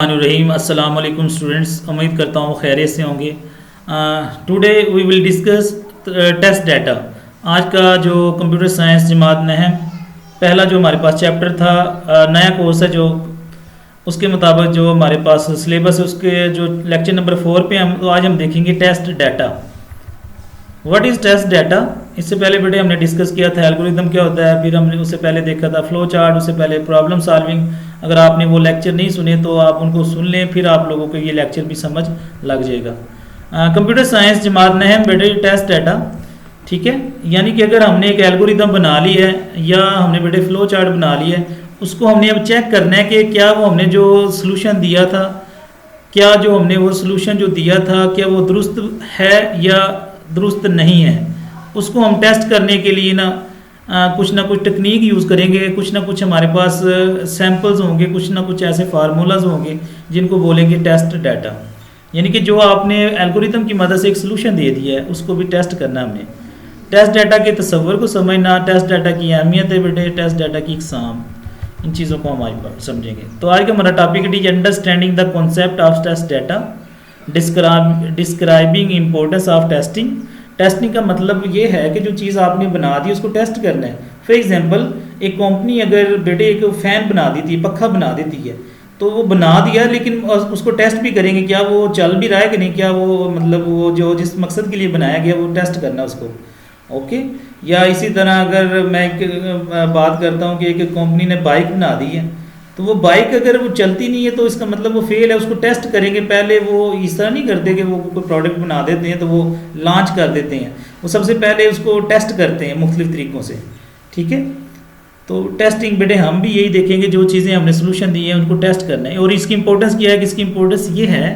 रहीम अस्सलाम वालेकुम स्टूडेंट्स, उम्मीद करता हूँ खैरियत से होंगे। Today we will discuss test data. आज का जो कंप्यूटर साइंस जमात ने है, पहला जो हमारे पास चैप्टर था, नया कोर्स है जो, उसके मुताबिक जो हमारे पास सिलेबस है उसके जो लेक्चर नंबर 4 पे हम, तो आज हम देखेंगे test data. What is test data? इससे पहले बेटे हमने डिस्कस किया था एल्गोरिदम क्या होता है, फिर हमने उससे पहले देखा था फ्लो चार्ट, उससे पहले प्रॉब्लम सॉल्विंग। अगर आपने वो लेक्चर नहीं सुने तो आप उनको सुन लें, फिर आप लोगों को ये लेक्चर भी समझ लग जाएगा। कंप्यूटर साइंस जमात ने है बेटे टेस्ट डाटा, ठीक है। यानी कि अगर हमने एक एल्गोरिदम बना ली है या हमने बेटे फ्लो चार्ट बना लिया है, उसको हमने अब चेक करना है कि क्या वो हमने जो सोल्यूशन दिया था, क्या जो हमने वो सोल्यूशन जो दिया था क्या वो दुरुस्त है या दुरुस्त नहीं है। उसको हम टेस्ट करने के लिए कुछ ना कुछ टेक्निक यूज़ करेंगे, कुछ ना कुछ हमारे पास सैम्पल्स होंगे, कुछ ना कुछ ऐसे फार्मूलाज होंगे जिनको बोलेंगे टेस्ट डाटा। यानी कि जो आपने एल्गोरिथम की मदद से एक सोल्यूशन दे दिया है उसको भी टेस्ट करना हमने। टेस्ट डाटा के तस्वर को समझना, टेस्ट डाटा की अहमियत है बेटे, टेस्ट डाटा की इकसाम, इन चीज़ों को हम आज समझेंगे। तो आज का हमारा topic is understanding the concept of test data, describing importance of testing. Testing का मतलब ये है कि जो चीज़ आपने बना दी उसको टेस्ट करना है। फॉर एग्जांपल एक कंपनी अगर बेटे एक फ़ैन बना देती है, पखा बना देती है, तो वो बना दिया लेकिन उसको टेस्ट भी करेंगे, क्या वो चल भी रहा है कि नहीं, क्या वो मतलब वो जो जिस मकसद के लिए बनाया गया वो टेस्ट करना उसको, ओके। या इसी तरह अगर मैं एक बात करता हूँ कि एक कंपनी ने बाइक बना दी है, तो वो बाइक अगर वो चलती नहीं है तो इसका मतलब वो फेल है, उसको टेस्ट करेंगे। पहले वो इस तरह नहीं करते कि वो कोई प्रोडक्ट बना देते हैं तो वो लॉन्च कर देते हैं, वो सबसे पहले उसको टेस्ट करते हैं मुख्तलिफ तरीक़ों से, ठीक है। तो टेस्टिंग बेटे हम भी यही देखेंगे, जो चीज़ें हमने सोल्यूशन दी है उनको टेस्ट करना है। और इसकी इंपॉर्टेंस क्या है कि इसकी इंपॉर्टेंस ये है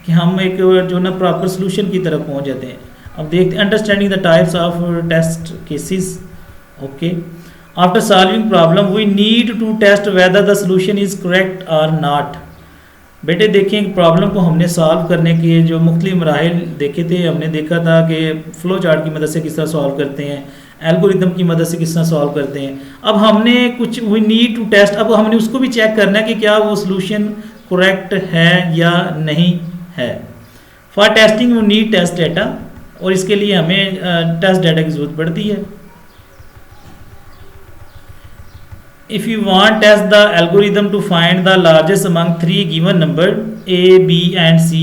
कि हम एक जो ना प्रॉपर सोल्यूशन की तरफ पहुँच जाते हैं। अब देखते हैं understanding the types of test cases, okay. After solving problem we need to test whether the solution is correct और नॉट। बेटे देखें, प्रॉब्लम को हमने सॉल्व करने के जो मुख्तलिफ मराहिल देखे थे, हमने देखा था कि फ्लो चार्ट की मदद से किस तरह सॉल्व करते हैं, एल्गोरिदम की मदद से किस तरह सॉल्व करते हैं। अब हमने कुछ वी नीड टू टेस्ट, अब हमने उसको भी चेक करना है कि क्या वो सोल्यूशन करेक्ट है या नहीं है। For testing we need test data, और इसके लिए हमें टेस्ट डाटा की ज़रूरत पड़ती है। If you want test the algorithm to find the largest among 3 given number A, B and C,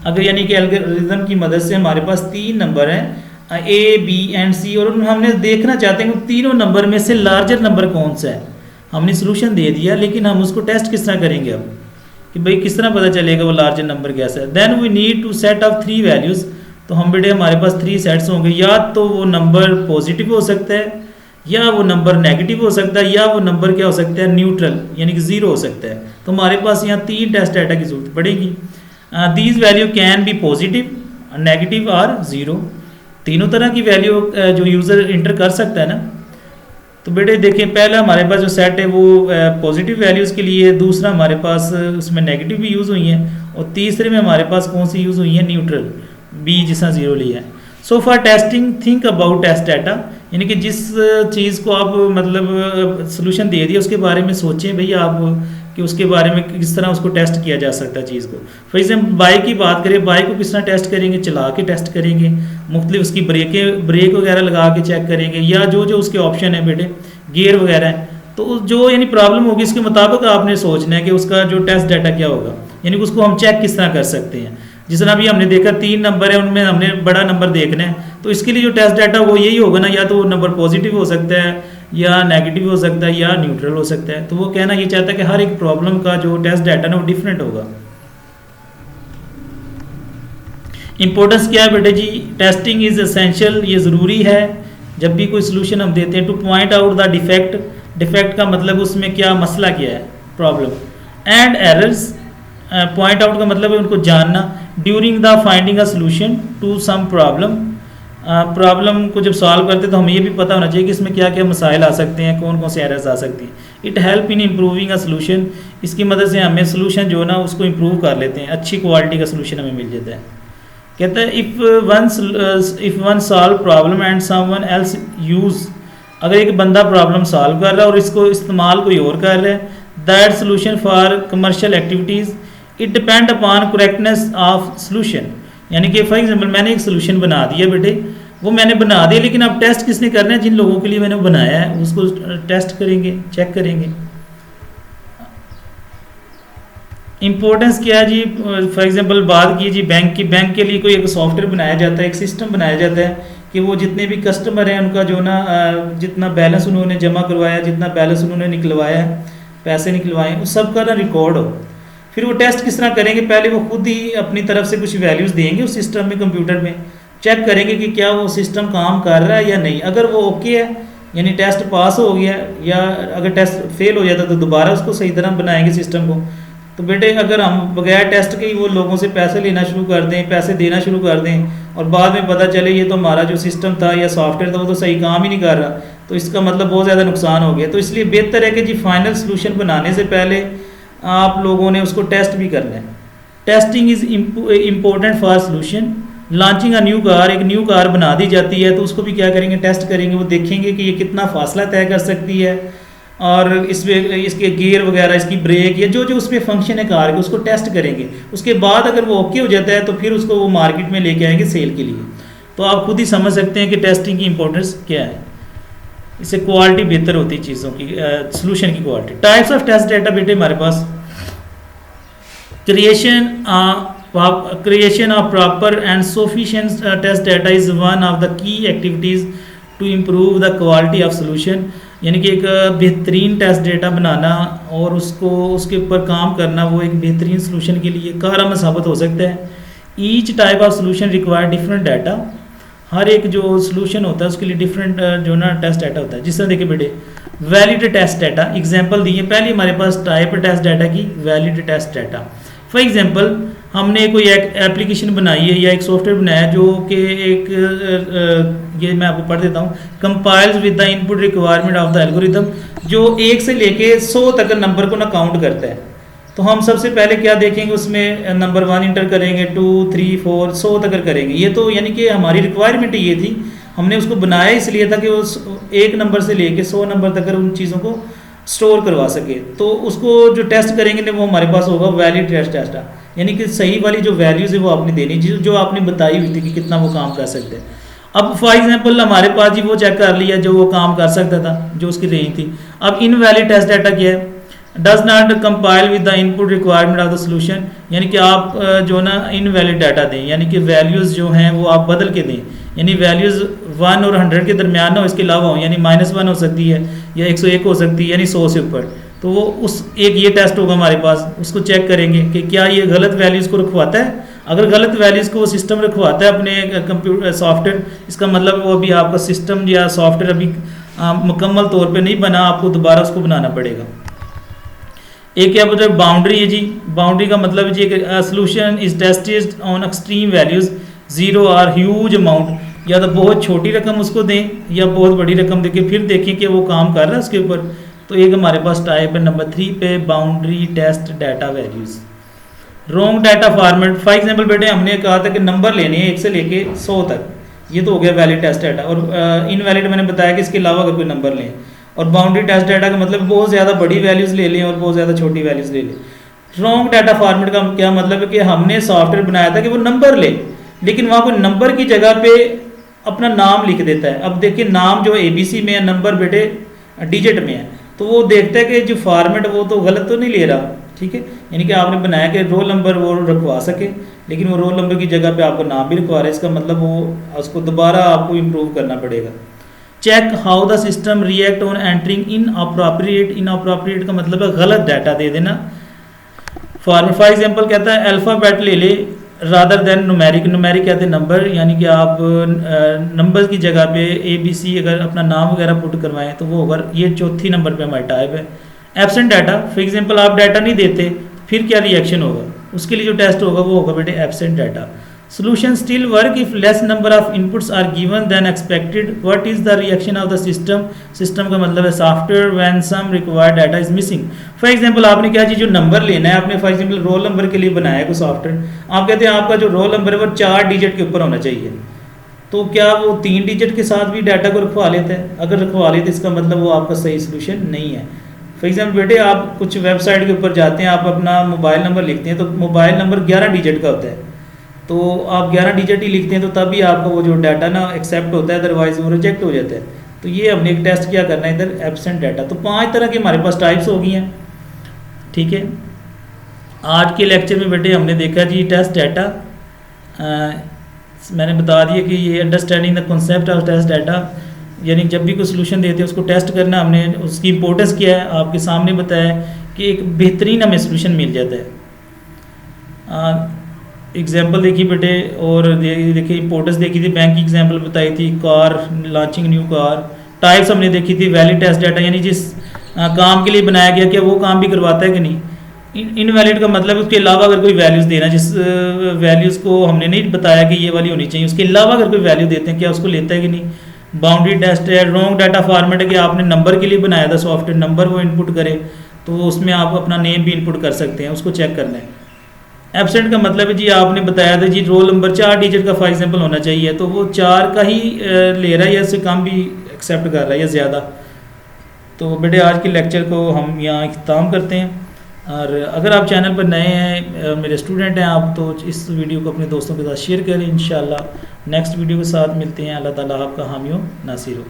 अगर यानी कि एल्गोरिथम की मदद से हमारे पास 3 नंबर हैं A, B and C, और हमने देखना चाहते हैं कि तीनों नंबर में से लार्जर नंबर कौन सा है। हमने सोल्यूशन दे दिया लेकिन हम उसको टेस्ट किस तरह करेंगे अब, कि भाई किस तरह पता चलेगा वो लार्जर नंबर कैसा है। Then we need to set of 3 values, तो हम बेटे हमारे पास 3 सेट्स होंगे, या तो वो नंबर पॉजिटिव हो सकता है, या वो नंबर नेगेटिव हो सकता है, या वो नंबर क्या हो सकता है न्यूट्रल यानी कि ज़ीरो हो सकता है। तो हमारे पास यहाँ 3 टेस्ट डाटा की जरूरत पड़ेगी। These value can be positive, negative और ज़ीरो, तीनों तरह की वैल्यू जो यूज़र इंटर कर सकता है ना। तो बेटे देखें, पहला हमारे पास जो सेट है वो पॉजिटिव वैल्यूज़ के लिए, दूसरा हमारे पास उसमें नेगेटिव भी यूज़ हुई हैं, और तीसरे में हमारे पास कौन सी यूज़ हुई है, न्यूट्रल, बी जिसका ज़ीरो लिया है। So for testing think about test data, यानी कि जिस चीज़ को आप मतलब सोल्यूशन दे दिया उसके बारे में सोचें भैया आप कि उसके बारे में किस तरह उसको टेस्ट किया जा सकता है चीज़ को। फॉर एग्जाम्पल बाइक की बात करें, बाइक को किस तरह टेस्ट करेंगे, चला के टेस्ट करेंगे, मुख्तलिफ उसकी ब्रेक वगैरह लगा के चेक करेंगे, या जो जो उसके ऑप्शन है बेटे गियर वगैरह है, तो जो यानी प्रॉब्लम होगी इसके मुताबिक आपने सोचना है कि उसका जो टेस्ट डाटा क्या होगा, यानी कि उसको हम चेक किस तरह कर सकते हैं। जिस तरह अभी हमने देखा 3 नंबर है, उनमें हमने बड़ा नंबर देखना है, तो इसके लिए जो टेस्ट डाटा वो यही होगा ना, या तो वो नंबर पॉजिटिव हो सकता है, या नेगेटिव हो सकता है, या न्यूट्रल हो सकता है। तो वो कहना ये चाहता है कि हर एक प्रॉब्लम का जो टेस्ट डाटा ना वो डिफरेंट होगा। इंपॉर्टेंस क्या है बेटे जी, टेस्टिंग इज एसेंशियल, ये ज़रूरी है जब भी कोई सोल्यूशन हम देते हैं। To point out the defect, defect का मतलब उसमें क्या मसला क्या है, problem, and errors, point out का मतलब है उनको जानना। During the finding a solution to some problem, problem को जब सॉल्व करते हैं तो हमें ये भी पता होना चाहिए कि इसमें क्या क्या मसाइल आ सकते हैं, कौन कौन से एरर्स आ सकती हैं। It help in improving a solution, इसकी मदद से हमें सोल्यूशन जो है ना उसको इम्प्रूव कर लेते हैं, अच्छी क्वालिटी का सोल्यूशन हमें मिल जाता है। कहता है if one solve problem and someone else use, अगर एक बंदा प्रॉब्लम सॉल्व कर रहा है और इसको इस्तेमाल कोई और कर रहा है, that solution for commercial activities, it depend upon correctness of solution, यानी कि फॉर एग्जांपल मैंने एक सोल्यूशन बना दिया बेटे, वो मैंने बना दिया, लेकिन अब टेस्ट किसने करना है? जिन लोगों के लिए मैंने बनाया है उसको टेस्ट करेंगे, चेक करेंगे। इंपॉर्टेंस क्या है जी? फॉर एग्जांपल बात की जी बैंक की, बैंक के लिए कोई एक सॉफ्टवेयर बनाया जाता है, एक सिस्टम बनाया जाता है कि वो जितने भी कस्टमर हैं उनका जो ना जितना बैलेंस उन्होंने जमा करवाया, जितना बैलेंस उन्होंने निकलवाया है, पैसे निकलवाए, उस सब का ना रिकॉर्ड हो। फिर वो टेस्ट किस तरह करेंगे? पहले वो खुद ही अपनी तरफ से कुछ वैल्यूज़ देंगे उस सिस्टम में, कंप्यूटर में चेक करेंगे कि क्या वो सिस्टम काम कर रहा है या नहीं। अगर वो ओके है यानी टेस्ट पास हो गया, या अगर टेस्ट फेल हो जाता तो दोबारा उसको सही तरह बनाएंगे सिस्टम को। तो बेटे अगर हम बगैर टेस्ट के ही वो लोगों से पैसे लेना शुरू कर दें, पैसे देना शुरू कर दें, और बाद में पता चले ये तो हमारा जो सिस्टम था या सॉफ्टवेयर था वो तो सही काम ही नहीं कर रहा, तो इसका मतलब बहुत ज़्यादा नुकसान हो गया। तो इसलिए बेहतर है कि जी फाइनल सोल्यूशन बनाने से पहले आप लोगों ने उसको टेस्ट भी करना है। Testing is important for solution. Launching a new car, एक न्यू कार बना दी जाती है तो उसको भी क्या करेंगे? टेस्ट करेंगे। वो देखेंगे कि ये कितना फासला तय कर सकती है, और इसमें इसके गियर वगैरह, इसकी ब्रेक, या जो जो उसमें फंक्शन है कार के उसको टेस्ट करेंगे। उसके बाद अगर वो ओके हो जाता है तो फिर उसको वो मार्केट में लेके आएंगे सेल के लिए। तो आप खुद ही समझ सकते हैं कि टेस्टिंग की इंपॉर्टेंस क्या है। इससे क्वालिटी बेहतर होती है चीज़ों की, सोल्यूशन की quality. Types of test data बेटे हमारे पास creation of proper and sufficient test data is one of the key activities to improve the quality of solution। यानी कि एक बेहतरीन टेस्ट डेटा बनाना और उसको उसके ऊपर काम करना वो एक बेहतरीन सोल्यूशन के लिए कारगर साबित हो सकता है। Each type of solution require different data. हर एक जो सोल्यूशन होता है उसके लिए डिफरेंट जो ना टेस्ट डाटा होता है। जिस तरह देखिए बेटे वैलिड टेस्ट डाटा, एग्जांपल दिए पहले हमारे पास टाइप टेस्ट डाटा की valid test data. For example हमने कोई एक एप्लीकेशन बनाई है या एक सॉफ्टवेयर बनाया है जो कि एक ये मैं आपको पढ़ देता हूँ। Compiles with the input requirement of the algorithm, जो 1 से लेके 100 तक नंबर को ना काउंट करता है। तो हम सबसे पहले क्या देखेंगे? उसमें नंबर 1 इंटर करेंगे, 2, 3, 4, 100 तक करेंगे। ये तो यानी कि हमारी रिक्वायरमेंट ये थी, हमने उसको बनाया इसलिए था कि वो 1 नंबर से लेके 100 नंबर तक उन चीज़ों को स्टोर करवा सके। तो उसको जो टेस्ट करेंगे वो हमारे पास होगा वैलिड टेस्ट डाटा, यानी कि सही वाली जो वैल्यूज़ है वो आपने देनी जो आपने बताई हुई थी कि कितना वो काम कर सकते हैं। अब फॉर एग्जांपल हमारे पास जी वो चेक कर लिया जो वो काम कर सकता था, जो उसकी रेंज थी। अब इनवैलिड टेस्ट डाटा क्या है? Does not compile with the input requirement of the solution, यानी कि आप जो ना इनवैलिड डाटा दें, यानी कि वैल्यूज़ जो हैं वो आप बदल के दें, यानी वैल्यूज़ 1 और 100 के दरमियान ना हो, इसके अलावा हो, यानी -1 हो सकती है या 101 हो सकती है, यानी 100 से ऊपर। तो वो उस एक ये टेस्ट होगा हमारे पास, उसको चेक करेंगे कि क्या ये गलत वैल्यूज़ को रखवाता है। अगर गलत वैल्यूज़ को सिस्टम रखवाता है अपने कंप्यूटर सॉफ्टवेयर, इसका मतलब वो अभी आपका सिस्टम या सॉफ्टवेयर अभी मुकम्मल तौर पे नहीं बना, आपको दोबारा उसको बनाना पड़ेगा। एक क्या बोलते हैं बाउंड्री है जी। बाउंड्री का मतलब जी solution is tested on extreme values 0 और ह्यूज अमाउंट, या तो बहुत छोटी रकम उसको दें या बहुत बड़ी रकम देके फिर देखें कि वो काम कर रहा है उसके ऊपर। तो एक हमारे पास टाइप है नंबर 3 पे boundary test data values. Wrong data format, for example बेटे हमने कहा था कि नंबर लेने हैं 1 से लेके 100 तक, ये तो हो गया वैलिड टेस्ट डाटा। और इनवैलिड मैंने बताया कि इसके अलावा अगर कोई नंबर लें। और बाउंड्री टेस्ट डाटा का मतलब बहुत ज़्यादा बड़ी वैल्यूज़ ले लें और बहुत ज़्यादा छोटी वैल्यूज़ ले लें। रॉन्ग डाटा फॉर्मेट का क्या मतलब है कि हमने सॉफ्टवेयर बनाया था कि वो नंबर ले, लेकिन वहाँ कोई नंबर की जगह पे अपना नाम लिख देता है। अब देखिए नाम जो ABC में है, नंबर बेटे डिजिट में है, तो वो देखता है कि जो फॉर्मेट वो तो गलत तो नहीं ले रहा, ठीक है। यानी कि आपने बनाया कि रोल नंबर वो रखवा सके, लेकिन वो रोल नंबर की जगह पे आपको नाम भी रखवा रहे हैं, इसका मतलब वो उसको दोबारा आपको इम्प्रूव करना पड़ेगा। Check how the system react on entering inappropriate का मतलब है गलत डाटा दे देना। फॉर एग्जांपल कहता है अल्फ़ाबेट ले ले रादर देन नुमेरिक कहते हैं नंबर, यानी कि आप नंबर की जगह पे ABC अगर अपना नाम वगैरह पुट करवाएं तो वो होगा। ये चौथी नंबर पे हमारी टाइप है। एब्सेंट डाटा, फॉर एग्जांपल आप डाटा नहीं देते फिर क्या रिएक्शन होगा, उसके लिए जो टेस्ट होगा वो होगा बेटे absent data. Solution still work if less number of inputs are given than expected. What is the reaction of the system? System का मतलब है software when some required data is missing. For example आपने क्या चीज़ जो number लेना है, आपने for example roll number के लिए बनाया है कोई सॉफ्टवेयर, आप कहते हैं आपका जो रोल नंबर है वो 4 डिजिट के ऊपर होना चाहिए, तो क्या वो 3 डिजिट के साथ भी डाटा को रखवा लेते हैं? अगर रखवा लेते इसका मतलब वो आपका सही सोल्यूशन नहीं है। फॉर एग्जाम्पल बेटे आप कुछ वेबसाइट के ऊपर जाते हैं, आप अपना मोबाइल नंबर लिखते हैं तो मोबाइल नंबर 11 डिजिट का होता है, तो आप 11 डिजिट ही लिखते हैं तो तभी आपका वो जो डाटा ना एक्सेप्ट होता है, अदरवाइज वो रिजेक्ट हो जाता है। तो ये हमने एक टेस्ट क्या करना है इधर, एब्सेंट डाटा। तो 5 तरह की हमारे पास टाइप्स हो गई हैं, ठीक है। आज के लेक्चर में बेटे हमने देखा जी टेस्ट डाटा, मैंने बता दिया कि ये understanding the concept of test data, यानी जब भी कोई सोल्यूशन देते हैं उसको टेस्ट करना, हमने उसकी इंपॉर्टेंस क्या है आपके सामने बताया कि एक बेहतरीन हमें सोल्यूशन मिल जाता है। एग्जांपल देखिए बेटे, और देखिए इंपॉर्टेंस देखी थी, बैंक की एग्जांपल बताई थी, car launching new car. Types हमने देखी थी, वैलिड टेस्ट डाटा यानी जिस काम के लिए बनाया गया क्या वो काम भी करवाता है कि नहीं। इनवैलिड का मतलब उसके अलावा अगर कोई वैल्यूज़ देना, जिस वैल्यूज़ को हमने नहीं बताया कि ये वाली होनी चाहिए, उसके अलावा अगर कोई वैल्यू देते हैं क्या उसको लेता है कि नहीं। बाउंड्री टेस्ट है, रॉन्ग डाटा फॉर्मेट है कि आपने नंबर के लिए बनाया था सॉफ्टवेयर, नंबर वो इनपुट करे तो उसमें आप अपना नेम भी इनपुट कर सकते हैं, उसको चेक करना है। एब्सेंट का मतलब है जी आपने बताया था जी रोल नंबर 4 डिजिट का फॉर एग्जाम्पल होना चाहिए, तो वो 4 का ही ले रहा है या इससे कम भी एक्सेप्ट कर रहा है या ज़्यादा। तो बेटे आज के लेक्चर को हम यहाँ इख्तिताम करते हैं, और अगर आप चैनल पर नए हैं, मेरे स्टूडेंट हैं आप, तो इस वीडियो को अपने दोस्तों के साथ शेयर करें। इंशाल्लाह नेक्स्ट वीडियो के साथ मिलते हैं। अल्लाह ताला आपका हामी व नासिर हो।